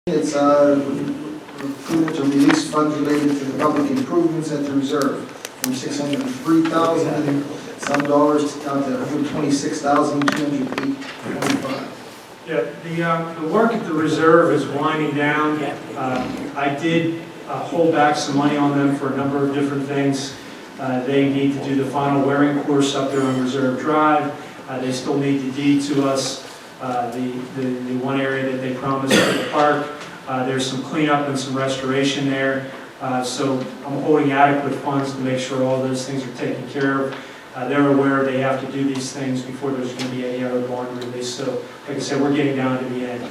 It's approval to release funds related to the public improvements at the reserve from $603,000 and some dollars down to $126,208.25. Yeah, the work at the reserve is winding down. I did hold back some money on them for a number of different things. They need to do the final wearing course up there on Reserve Drive. They still need to deed to us the one area that they promised for the park. There's some cleanup and some restoration there. So I'm holding adequate funds to make sure all those things are taken care of. They're aware they have to do these things before there's going to be any other bond release. So, like I said, we're getting down to the end.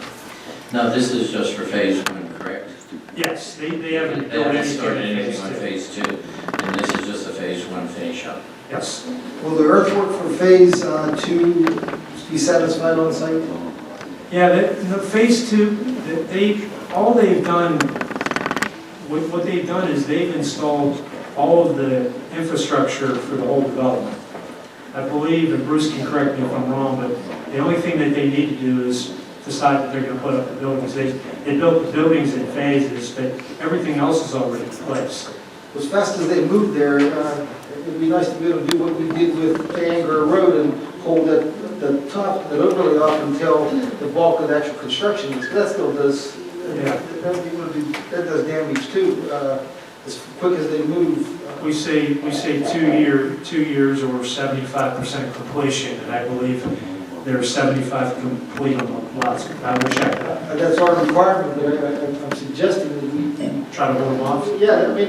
No, this is just for phase one, correct? Yes, they haven't built started anything on phase phase two, and this is just a phase one finish up. Yes. Will the earthwork for phase 2 be satisfied on site? Yeah, the phase two, all they've done, what they've done is they've installed all of the infrastructure for the whole development. I believe, and Bruce can correct me if I'm wrong, but the only thing that they need to do is decide that they're going to put up the buildings. They built the buildings in phases, but everything else is already in place. As fast as they moved there, it would be nice to be able to do what we did with Bangor Road and hold the top, that overlay off until the bulk of the actual construction is. That still does, that does damage too, as quick as they move. We say 2 years or 75% completion, and I believe they're 75 complete on the lots. I will check that. That's our requirement, but I'm suggesting that we Try to hold them off. yeah, I mean,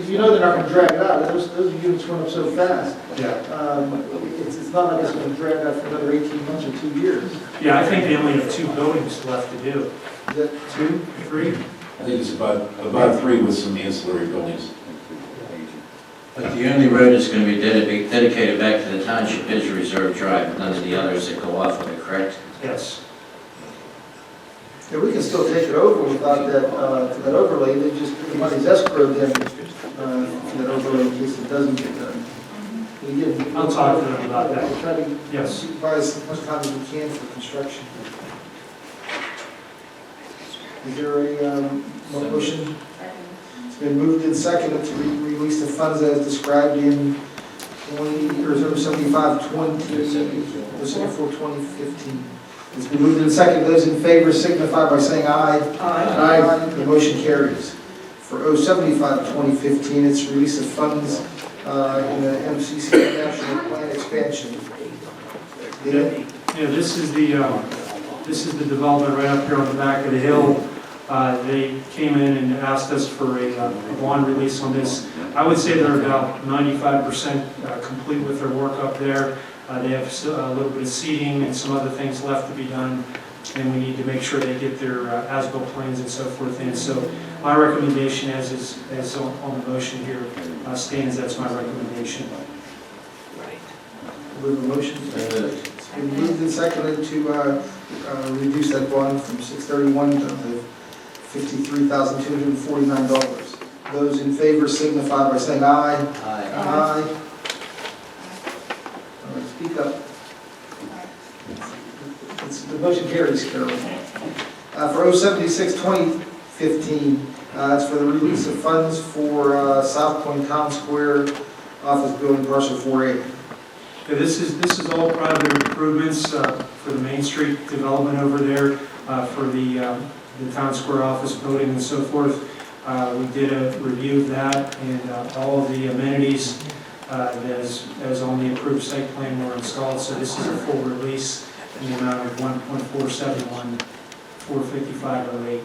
you know they're not going to drag it out. Those units went up so fast. Yeah. It's not like it's going to drag out for another 18 months or 2 years. Yeah, I think they only have 2 buildings left to do. Is that 2, 3? I think it's about 3 with some ancillary buildings. But the only road that's going to be dedicated back to the township is Reserve Drive, none of the others that go off of it, correct? Yes. Yeah, we can still take it over without that overlay. They just, the money's escrowed then for that overlay in case it doesn't get done. I'll talk to them about that. We'll try to Yes. buy as much time as we can for construction. Is there a motion? It's been moved and seconded to release the funds as described in 2015. It's been moved and seconded. Those in favor signify by saying aye. Aye. The motion carries. For 075-2015, it's release of funds in the MCC National Plan expansion. Yeah, this is the development right up here on the back of the hill. They came in and asked us for a bond release on this. I would say they're about 95% complete with their work up there. They have a little bit of seating and some other things left to be done, and we need to make sure they get their as-built plans and so forth in. So my recommendation, as on the motion here, stands. That's my recommendation. We have a motion. It's been moved and seconded to reduce that bond from $631 to $53,249. Those in favor signify by saying aye. Aye. Aye. All right, speak up. The motion carries, Carol. For 076-2015, it's for the release of funds for South Point Town Square Office Building Parcel 4A. Okay, this is all private improvements for the Main Street development over there, for the Town Square office building and so forth. We did a review of that, and all of the amenities as on the approved site plan were installed. So this is a full release in the amount of $1.471,455.08.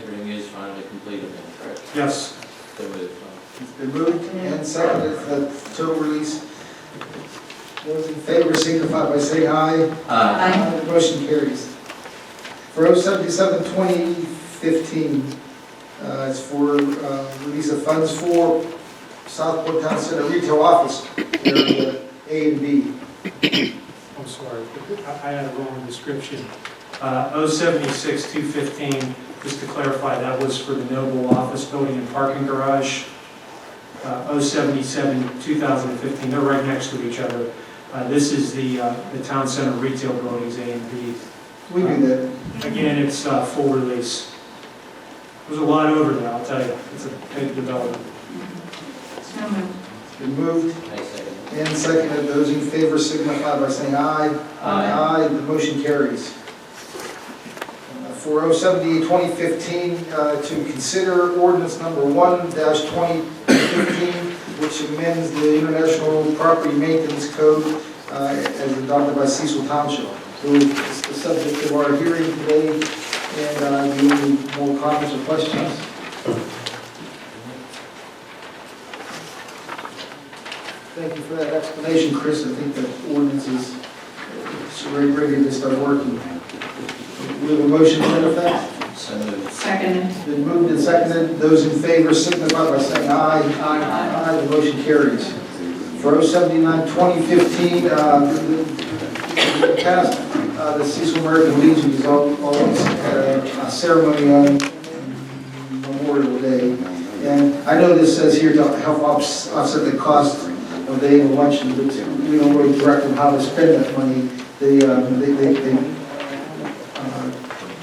Everything is finally completed then, correct? Yes. So moved. It's been moved and seconded for the total release. Those in favor signify by saying aye. Aye. Motion carries. For 077-2015, it's for release of funds for Southport Town Center retail office area A and B. I'm sorry, I had a wrong description. 076-215, just to clarify, that was for the Noble office building and parking garage. 077-2015, they're right next to each other. This is the town center retail buildings A and B. We do that. Again, it's full release. There's a lot over there, I'll tell you. It's a big development. So moved. It's been moved I second. and seconded. Those in favor signify by saying aye. Aye. The motion carries. For 078-2015, to consider ordinance number 1-2015, which amends the International Property Maintenance Code as adopted by Cecil Township. So it's the subject of our hearing today, and do you have any more comments or questions? Thank you for that explanation, Chris. I think that ordinance is ready to start working. We have a motion to that effect? So moved. Seconded. It's been moved and seconded. Those in favor signify by saying aye. Aye. The motion carries. For 079-2015, the Cecil American Legion has always had a ceremony on Memorial Day. And I know this says here to help offset the cost of the annual luncheon, but we don't really direct them how to spend that money. They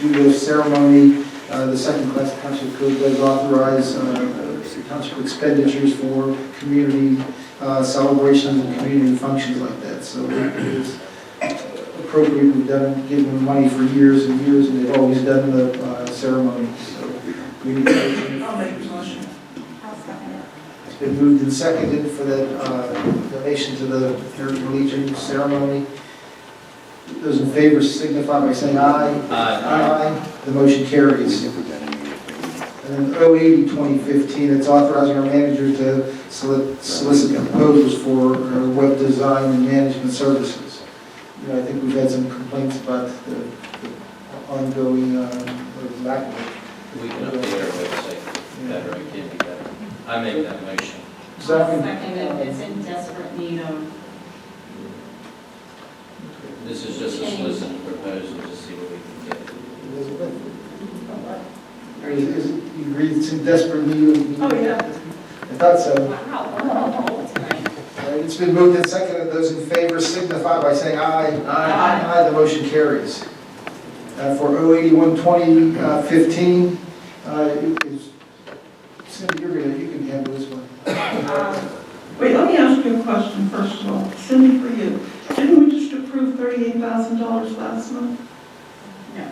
do the ceremony. The second-class township code does authorize township expenditures for community celebrations and community functions like that. So it is appropriate. We've given them money for years and years, and they've always done the ceremony. So we need to. I'll make the motion. It's been moved and seconded for that donation to the American Legion ceremony. Those in favor signify by saying aye. Aye. The motion carries. And then 080-2015, it's authorizing our manager to solicit proposals for web design and management services. You know, I think we've had some complaints about the ongoing backlog. We can update our website better, it can be better. I make that motion. Seconded. It's in desperate need of. This is just a solicited proposal to see what we can get. You agree it's in desperate need? Oh, yeah. I thought so. Wow, we're on a roll tonight. All right, it's been moved and seconded. Those in favor signify by saying aye. Aye. The motion carries. For 081-2015, Cindy, you can handle this one. Wait, let me ask you a question first of all. Cindy, for you. Didn't we just approve $38,000 last month? No.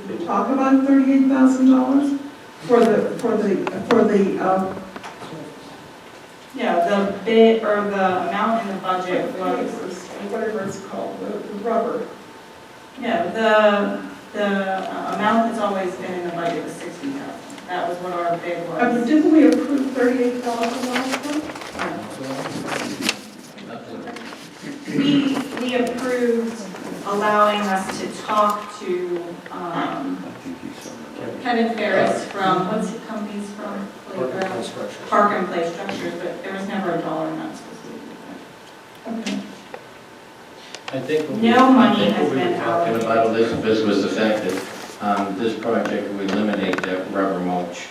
Did we talk about $38,000 for the Yeah, the bid or the amount in the budget was, whatever it's called, the rubber? no, the amount that's always been in the budget was $60,000. That was what our bid was. Didn't we approve $38,000 last month? We approved allowing us to talk to Kevin Ferris from, what's the company's from? Park and Play Structures, but there was never a dollar amount supposed to be. Okay. I think what No money has we were been talking allocated. about Elizabeth was the fact that this project would eliminate that rubber mulch.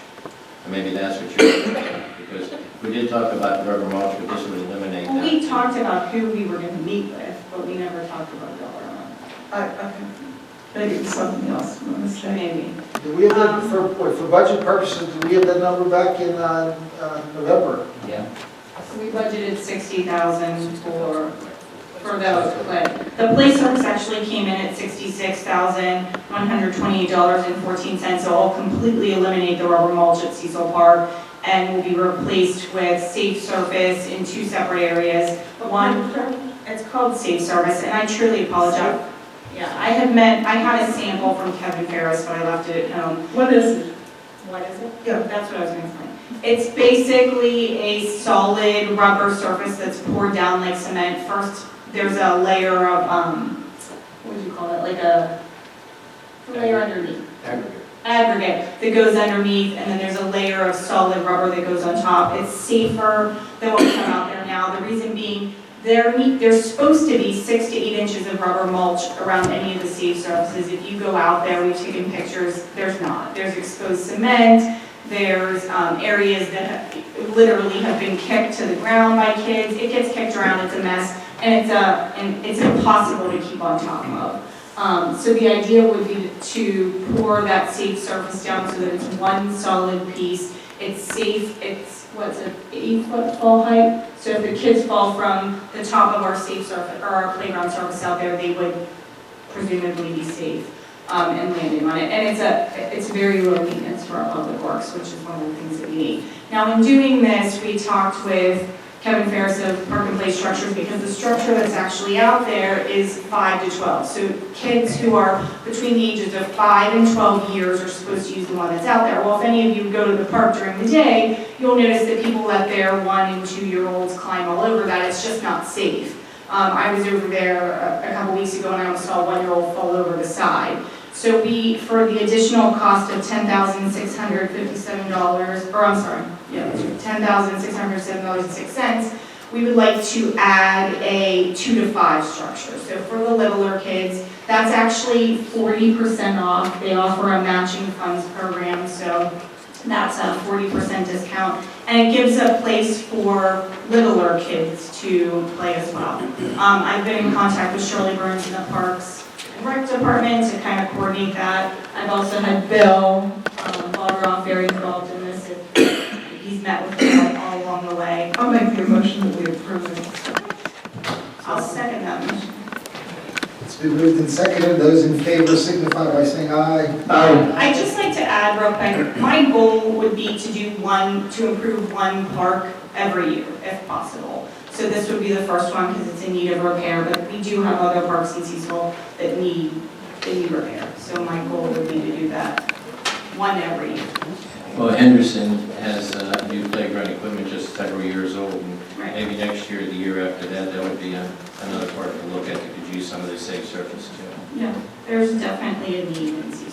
And maybe that's what you're talking about, because we did talk about rubber mulch, but this would eliminate Well, that. we talked about who we were going to meet with, but we never talked about dollar amount. Maybe it's something else I'm going to say. Maybe. Do we have that, for budget purposes, do we have that number back in November? Yeah. We budgeted $60,000 for those, but the place service actually came in at $66,128.14, so I'll completely eliminate the rubber mulch at Cecil Park and will be replaced with safe surface in two separate areas. One, it's called safe service, and I truly apologize. Yeah, I had a sample from Kevin Ferris, but I left it at home. What is it? What is it? Yeah. That's what I was going to explain. It's basically a solid rubber surface that's poured down like cement. First, there's a layer of, what do you call it, like a layer underneath. Aggregate that goes underneath, and then there's a layer of solid rubber that goes on top. It's safer than what we have out there now. The reason being, there's supposed to be 6 to 8 inches of rubber mulch around any of the safe surfaces. If you go out there, we've taken pictures, there's not. There's exposed cement, there's areas that literally have been kicked to the ground by kids. It gets kicked around, it's a mess, and it's impossible to keep on top of. So the idea would be to pour that safe surface down so that it's one solid piece. It's safe, it's, what's it, 8-foot fall height? So if the kids fall from the top of our safe surface, or our playground surface out there, they would presumably be safe and landing on it. And it's very low maintenance for our public works, which is one of the things that we need. Now in doing this, we talked with Kevin Ferris of Park and Play Structures, because the structure that's actually out there is 5 to 12. So kids who are between the ages of 5 and 12 years are supposed to use the one that's out there. Well, if any of you go to the park during the day, you'll notice that people let their 1- and 2-year-olds climb all over that. It's just not safe. I was over there a couple weeks ago and I almost saw a 1-year-old fall over the side. So we, for the additional cost of $10,657, or I'm sorry, yeah, $10,607.06, we would like to add a 2 to 5 structure. So for the littler kids, that's actually 40% off. They offer a matching funds program, so that's a 40% discount. And it gives a place for littler kids to play as well. I've been in contact with Shirley Burns in the Parks and Rec Department to kind of coordinate that. I've also had Bill Balderoff very involved in this. He's met with me all along the way. I'll make the motion that we approve it. I'll second that motion. It's been moved and seconded. Those in favor signify by saying aye. I'd just like to add real quick, my goal would be to improve one park every year, if possible. So this would be the first one because it's in need of repair, but we do have other parks in Cecil that need repair. So my goal would be to do that one every year. Well, Henderson has new playground equipment just several years old, and Right. maybe next year, the year after that, that would be another part to look at that could use some of the safe surface too. Yeah, there's definitely a need in Cecil.